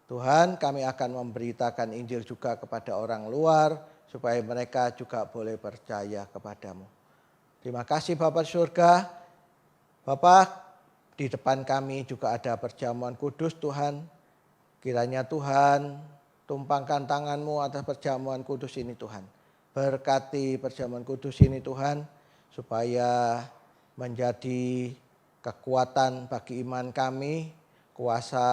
Tuhan, kami akan memberitakan Injil juga kepada orang luar supaya mereka juga boleh percaya kepadamu. Terima kasih Bapa di surga. Bapa, di depan kami juga ada perjamuan kudus Tuhan. Kiranya Tuhan tumpangkan tangan-Mu atas perjamuan kudus ini Tuhan. Berkati perjamuan kudus ini Tuhan, supaya menjadi kekuatan bagi iman kami. Kuasa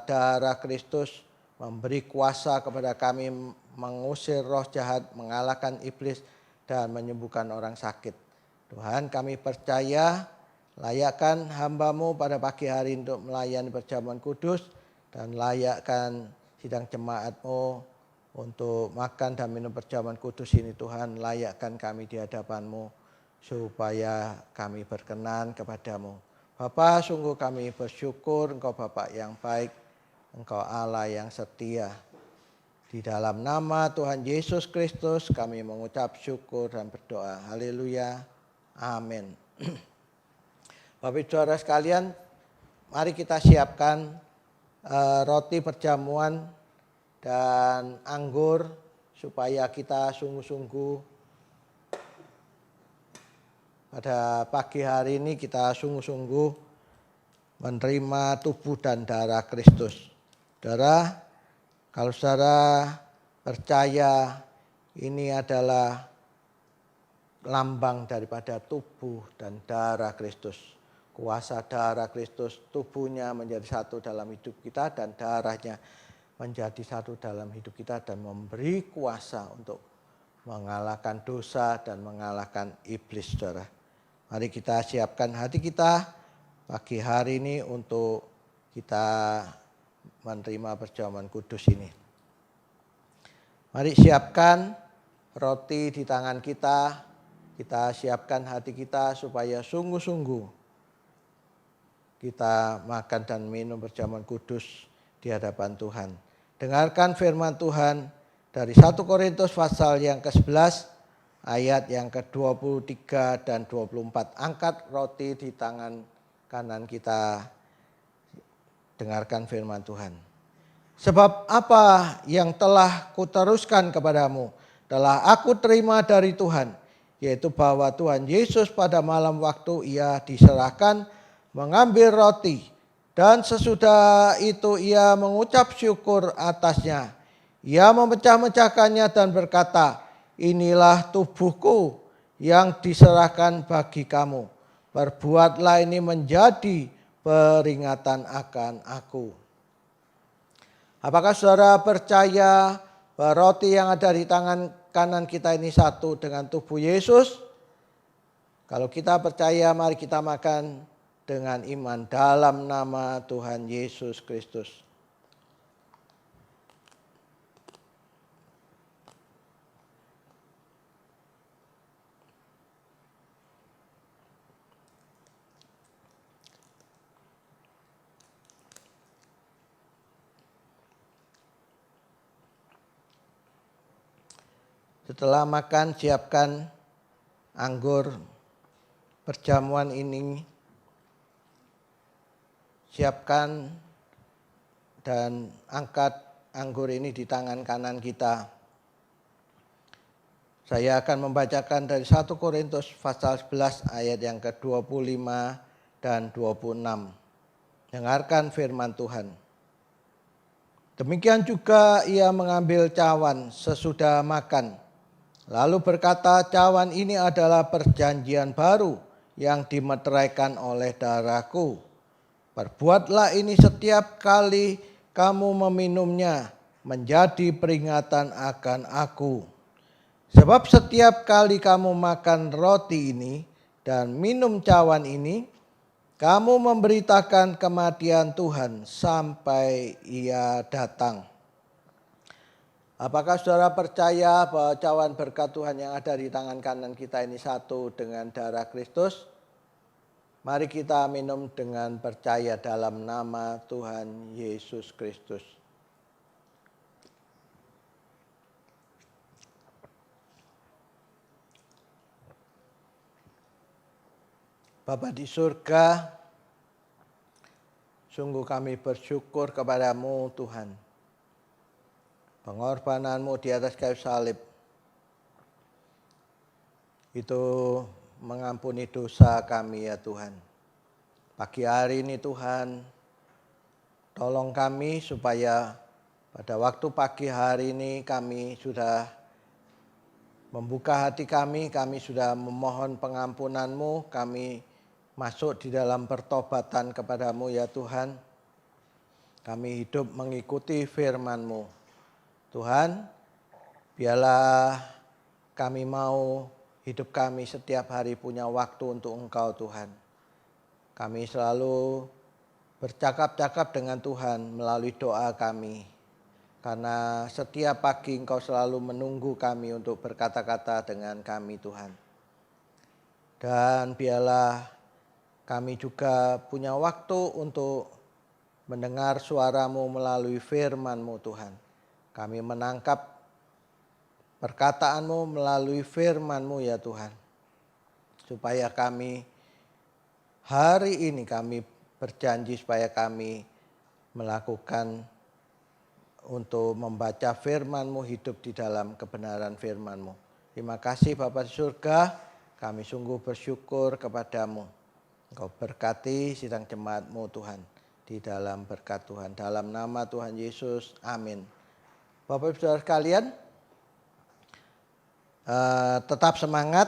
darah Kristus memberi kuasa kepada kami mengusir roh jahat, mengalahkan iblis dan menyembuhkan orang sakit. Tuhan, kami percaya, layakkan hamba-Mu pada pagi hari untuk melayani perjamuan kudus dan layakkan sidang jemaat-Mu untuk makan dan minum perjamuan kudus ini Tuhan. Layakkan kami di hadapan-Mu supaya kami berkenan kepadamu. Bapa, sungguh kami bersyukur Engkau Bapa yang baik, Engkau Allah yang setia. Di dalam nama Tuhan Yesus Kristus kami mengucap syukur dan berdoa. Haleluya. Amin. Bapak Ibu saudara sekalian, mari kita siapkan roti perjamuan dan anggur supaya kita sungguh-sungguh pada pagi hari ini kita sungguh-sungguh menerima tubuh dan darah Kristus. Saudara, kalau saudara percaya ini adalah lambang daripada tubuh dan darah Kristus. Kuasa darah Kristus, tubuhnya menjadi satu dalam hidup kita dan darahnya menjadi satu dalam hidup kita dan memberi kuasa untuk mengalahkan dosa dan mengalahkan iblis, saudara. Mari kita siapkan hati kita pagi hari ini untuk kita menerima perjamuan kudus ini. Mari siapkan roti di tangan kita. Kita siapkan hati kita supaya sungguh-sungguh kita makan dan minum perjamuan kudus di hadapan Tuhan. Dengarkan firman Tuhan dari 1 Korintus pasal yang ke-11 ayat yang ke-23 dan 24. Angkat roti di tangan kanan kita, dengarkan firman Tuhan. Sebab apa yang telah kuteruskan kepadamu telah aku terima dari Tuhan, yaitu bahwa Tuhan Yesus pada malam waktu ia diserahkan mengambil roti, dan sesudah itu ia mengucap syukur atasnya. Ia memecah-mecahkannya dan berkata, inilah tubuhku yang diserahkan bagi kamu. Perbuatlah ini menjadi peringatan akan aku. Apakah saudara percaya bahwa roti yang ada di tangan kanan kita ini satu dengan tubuh Yesus? Kalau kita percaya, mari kita makan dengan iman dalam nama Tuhan Yesus Kristus. Setelah makan, siapkan anggur perjamuan ini. Siapkan dan angkat anggur ini di tangan kanan kita. Saya akan membacakan dari 1 Korintus pasal 11 ayat yang ke-25 dan 26. Dengarkan firman Tuhan. Demikian juga ia mengambil cawan sesudah makan. Lalu berkata, cawan ini adalah perjanjian baru yang dimeteraikan oleh darahku. Perbuatlah ini setiap kali kamu meminumnya menjadi peringatan akan aku. Sebab setiap kali kamu makan roti ini dan minum cawan ini, kamu memberitakan kematian Tuhan sampai ia datang. Apakah saudara percaya bahwa cawan berkat Tuhan yang ada di tangan kanan kita ini satu dengan darah Kristus? Mari kita minum dengan percaya dalam nama Tuhan Yesus Kristus. Bapa di surga, sungguh kami bersyukur kepadamu Tuhan. Pengorbananmu di atas kayu salib itu mengampuni dosa kami ya Tuhan. Pagi hari ini Tuhan, tolong kami supaya pada waktu pagi hari ini kami sudah membuka hati kami sudah memohon pengampunan-Mu, kami masuk di dalam pertobatan kepadamu ya Tuhan. Kami hidup mengikuti firman-Mu. Tuhan, biarlah kami mau hidup kami setiap hari punya waktu untuk Engkau Tuhan. Kami selalu bercakap-cakap dengan Tuhan melalui doa kami. Karena setiap pagi Engkau selalu menunggu kami untuk berkata-kata dengan kami Tuhan. Dan biarlah kami juga punya waktu untuk mendengar suara-Mu melalui firman-Mu Tuhan. Kami menangkap perkataan-Mu melalui firman-Mu ya Tuhan. Supaya kami hari ini kami berjanji supaya kami melakukan untuk membaca firman-Mu, hidup di dalam kebenaran firman-Mu. Terima kasih Bapa di surga, kami sungguh bersyukur kepadamu. Engkau berkati sidang jemaat-Mu Tuhan, di dalam berkat Tuhan. Dalam nama Tuhan Yesus, amin. Bapak Ibu Saudara sekalian, tetap semangat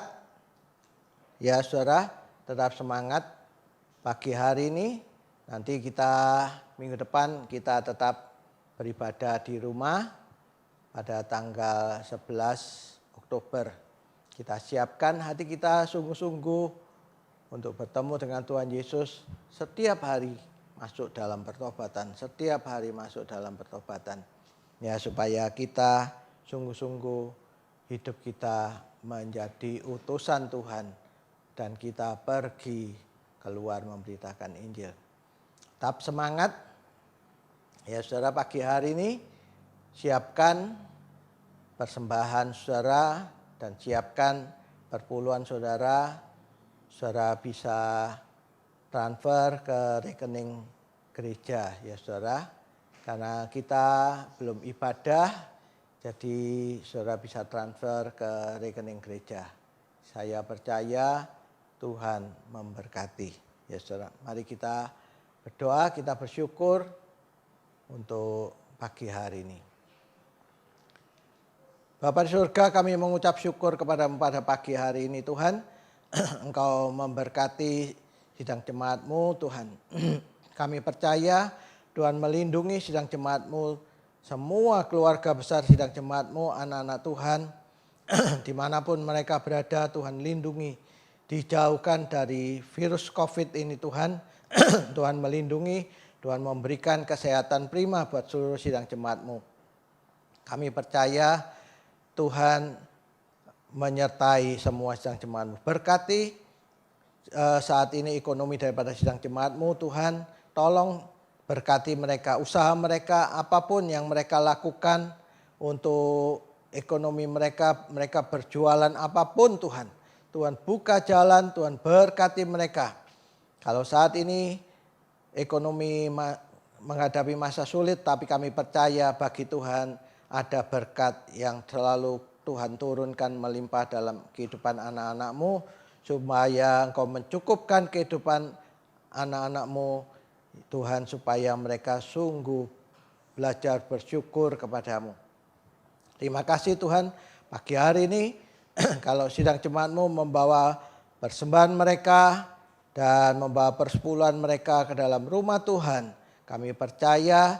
Ya saudara, tetap semangat pagi hari ini. Nanti kita minggu depan kita tetap beribadah di rumah pada tanggal 11 Oktober. Kita siapkan hati kita sungguh-sungguh untuk bertemu dengan Tuhan Yesus setiap hari masuk dalam pertobatan. Setiap hari masuk dalam pertobatan. Ya, supaya kita sungguh-sungguh hidup kita menjadi utusan Tuhan. Dan kita pergi keluar memberitakan Injil. Tetap semangat. Ya saudara, pagi hari ini siapkan persembahan saudara dan siapkan perpuluhan saudara. Saudara bisa transfer ke rekening gereja ya saudara. Karena kita belum ibadah, jadi saudara bisa transfer ke rekening gereja. Saya percaya Tuhan memberkati. Ya saudara, mari kita berdoa, kita bersyukur untuk pagi hari ini. Bapa di surga, kami mengucap syukur kepada-Mu pada pagi hari ini Tuhan. Engkau memberkati sidang jemaat-Mu Tuhan. Kami percaya Tuhan melindungi sidang jemaat-Mu, semua keluarga besar sidang jemaat-Mu, anak-anak Tuhan. Dimanapun mereka berada Tuhan lindungi. Dijauhkan dari virus COVID ini Tuhan. Tuhan melindungi, Tuhan memberikan kesehatan prima buat seluruh sidang jemaat-Mu. Kami percaya Tuhan menyertai semua sidang jemaat-Mu. Berkati saat ini ekonomi daripada sidang jemaat-Mu Tuhan. Tolong berkati mereka, usaha mereka, apapun yang mereka lakukan untuk ekonomi mereka, mereka berjualan apapun Tuhan. Tuhan buka jalan, Tuhan berkati mereka. Kalau saat ini ekonomi menghadapi masa sulit, tapi kami percaya bagi Tuhan ada berkat yang selalu Tuhan turunkan melimpah dalam kehidupan anak-anak-Mu, supaya Engkau mencukupkan kehidupan anak-anak-Mu Tuhan, supaya mereka sungguh belajar bersyukur kepadamu. Terima kasih Tuhan, pagi hari ini kalau sidang jemaat-Mu membawa persembahan mereka dan membawa persepuluhan mereka ke dalam rumah Tuhan, kami percaya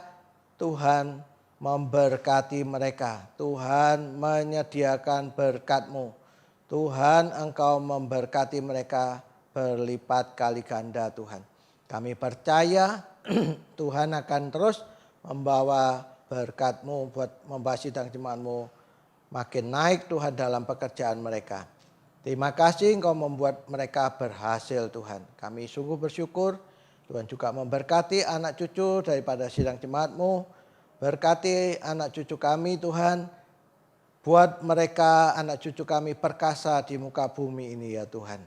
Tuhan memberkati mereka. Tuhan menyediakan berkat-Mu. Tuhan Engkau memberkati mereka berlipat kali ganda Tuhan. Kami percaya Tuhan akan terus membawa berkat-Mu buat membawa sidang jemaat-Mu makin naik Tuhan dalam pekerjaan mereka. Terima kasih Engkau membuat mereka berhasil Tuhan. Kami sungguh bersyukur. Tuhan juga memberkati anak cucu daripada sidang jemaat-Mu. Berkati anak cucu kami Tuhan. Buat mereka anak cucu kami perkasa di muka bumi ini ya Tuhan.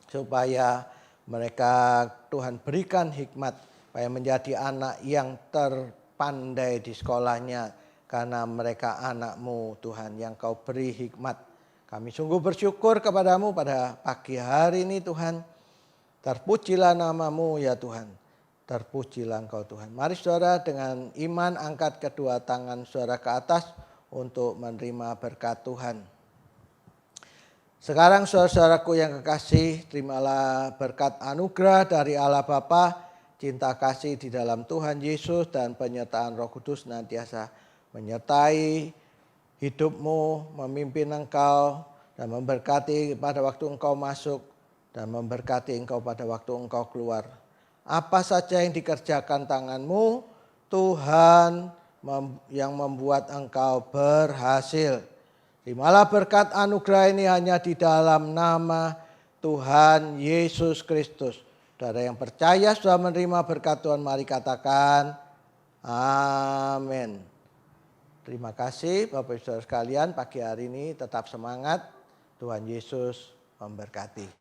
Supaya mereka Tuhan berikan hikmat. Supaya menjadi anak yang terpandai di sekolahnya. Karena mereka anak-Mu Tuhan yang Kau beri hikmat. Kami sungguh bersyukur kepadamu pada pagi hari ini Tuhan. Terpujilah nama-Mu ya Tuhan. Terpujilah Engkau Tuhan. Mari saudara dengan iman angkat kedua tangan saudara ke atas untuk menerima berkat Tuhan. Sekarang saudara-saudaraku yang kekasih, terimalah berkat anugerah dari Allah Bapa, cinta kasih di dalam Tuhan Yesus dan penyertaan Roh Kudus senantiasa menyertai hidupmu, memimpin engkau dan memberkati pada waktu engkau masuk dan memberkati engkau pada waktu engkau keluar. Apa saja yang dikerjakan tanganmu, Tuhan yang membuat engkau berhasil. Terimalah berkat anugerah ini hanya di dalam nama Tuhan Yesus Kristus. Saudara yang percaya sudah menerima berkat Tuhan, mari katakan amin. Terima kasih Bapak Ibu Saudara sekalian, pagi hari ini tetap semangat. Tuhan Yesus memberkati.